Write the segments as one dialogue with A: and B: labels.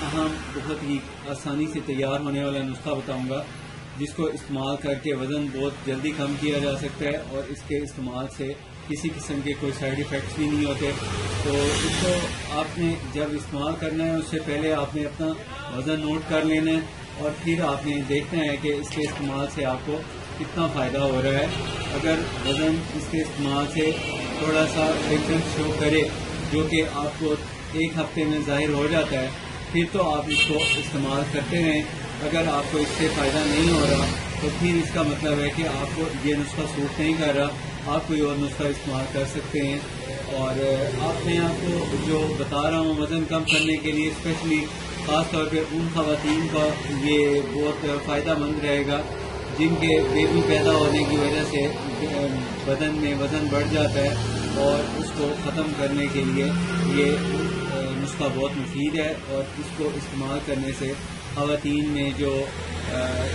A: اہم بہت ہی آسانی سے تیار ہونے والا نسخہ بتاؤں گا جس کو استعمال کر کے وزن بہت جلدی کم کیا جا سکتا ہے اور اس کے استعمال سے کسی قسم کے کوئی سائیڈ ایفیکٹس بھی نہیں ہوتے. تو اس کو آپ نے جب استعمال کرنا ہے اس سے پہلے آپ نے اپنا وزن نوٹ کر لینا ہے اور پھر آپ نے دیکھنا ہے کہ اس کے استعمال سے آپ کو کتنا فائدہ ہو رہا ہے. اگر وزن اس کے استعمال سے تھوڑا سا ڈفرینس شو کرے جو کہ آپ کو ایک ہفتے میں ظاہر ہو جاتا ہے پھر تو آپ اس کو استعمال کرتے رہیں. اگر آپ کو اس سے فائدہ نہیں ہو رہا تو پھر اس کا مطلب ہے کہ آپ کو یہ نسخہ سوٹ نہیں کر رہا, آپ کوئی اور نسخہ استعمال کر سکتے ہیں. اور آپ کو جو بتا رہا ہوں وزن کم کرنے کے لیے اسپیشلی خاص طور پہ ان خواتین کا یہ بہت فائدہ مند رہے گا جن کے بیبی پیدا ہونے کی وجہ سے بدن میں وزن بڑھ جاتا ہے اور اس کو ختم کرنے کے لیے یہ نسخہ بہت مفید ہے. اور اس کو استعمال کرنے سے خواتین میں جو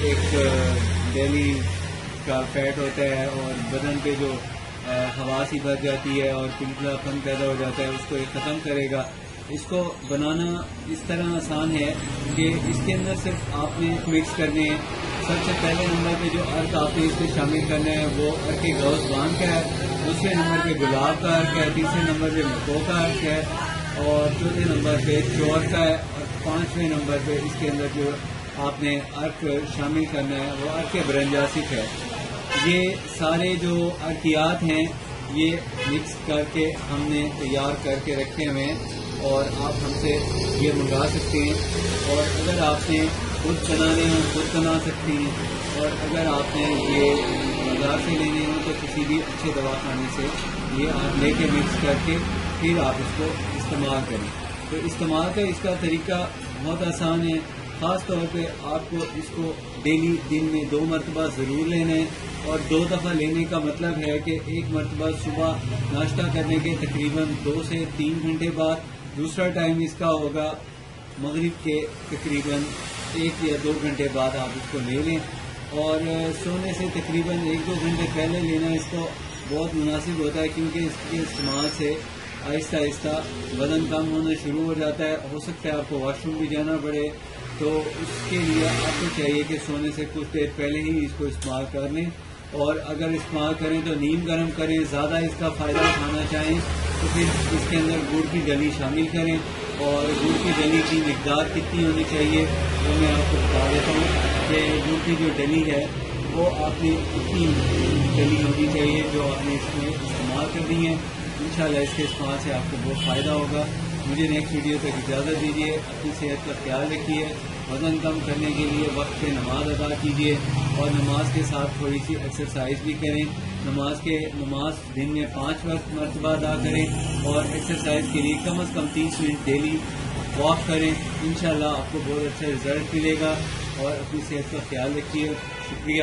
A: ایک بیلی کا فیٹ ہوتا ہے اور بدن پہ جو ہوا سی بھر جاتی ہے اور پنپلا پن پیدا ہو جاتا ہے اس کو یہ ختم کرے گا. اس کو بنانا اس طرح آسان ہے کہ اس کے اندر صرف آپ نے مکس کرنے ہیں. سب سے پہلے نمبر پہ جو ارک آپ نے اس میں شامل کرنا ہے وہ ارک گوز بان کا ہے, دوسرے نمبر پہ گلاب کا ارک ہے, تیسرے نمبر پہ مکو کا ارک ہے اور چوتھے نمبر پہ چور کا ہے اور پانچویں نمبر پہ اس کے اندر جو آپ نے ارک شامل کرنا ہے وہ ارک برنجاسک ہے. یہ سارے جو ارکیات ہیں یہ مکس کر کے ہم نے تیار کر کے رکھے ہوئے ہیں اور آپ ہم سے یہ منگا سکتے ہیں. اور اگر آپ نے خود بنانے ہوں خود بنا سکتی ہیں اور اگر آپ نے یہ بازار سے لینے ہوں تو کسی بھی اچھے دواخانے سے یہ آپ لے کے مکس کر کے پھر آپ اس کو استعمال کریں. تو استعمال کا اس کا طریقہ بہت آسان ہے. خاص طور پہ آپ کو اس کو ڈیلی دن میں 2 مرتبہ ضرور لینا ہے اور 2 دفعہ لینے کا مطلب ہے کہ ایک مرتبہ صبح ناشتہ کرنے کے تقریباً 2 سے 3 گھنٹے بعد, دوسرا ٹائم اس کا ہوگا مغرب کے تقریباً 1 یا 2 گھنٹے بعد آپ اس کو لے لیں. اور سونے سے تقریباً 1-2 گھنٹے پہلے لینا اس کو بہت مناسب ہوتا ہے کیونکہ اس کے استعمال سے آہستہ آہستہ وزن کم ہونا شروع ہو جاتا ہے. ہو سکتا ہے آپ کو واش روم بھی جانا پڑے تو اس کے لیے آپ کو چاہیے کہ سونے سے کچھ دیر پہلے ہی اس کو استعمال کر لیں. اور اگر استعمال کریں تو نیم گرم کریں. زیادہ اس کا فائدہ اٹھانا چاہیں تو پھر اس کے اندر گڑ کی ڈلی شامل کریں. اور گڑ کی ڈلی کی مقدار کتنی ہونی چاہیے وہ میں آپ کو بتا دیتا ہوں کہ گڑ کی جو ڈلی ہے وہ آپ نے اتنی ڈلی ہونی چاہیے جو آپ نے اس میں استعمال کرنی ہے. انشاءاللہ اس کے استعمال سے آپ کو بہت فائدہ ہوگا. مجھے نیکسٹ ویڈیو تک اجازت دیجیے. اپنی صحت کا خیال رکھیے, وزن کم کرنے کے لیے وقت پہ نماز ادا کیجیے اور نماز کے ساتھ تھوڑی سی ایکسرسائز بھی کریں. نماز دن میں 5 وقت مرتبہ ادا کریں اور ایکسرسائز کے لیے کم از کم 30 منٹ ڈیلی واک کریں. انشاءاللہ آپ کو بہت اچھا رزلٹ ملے گا. اور اپنی صحت کا خیال رکھیے. شکریہ.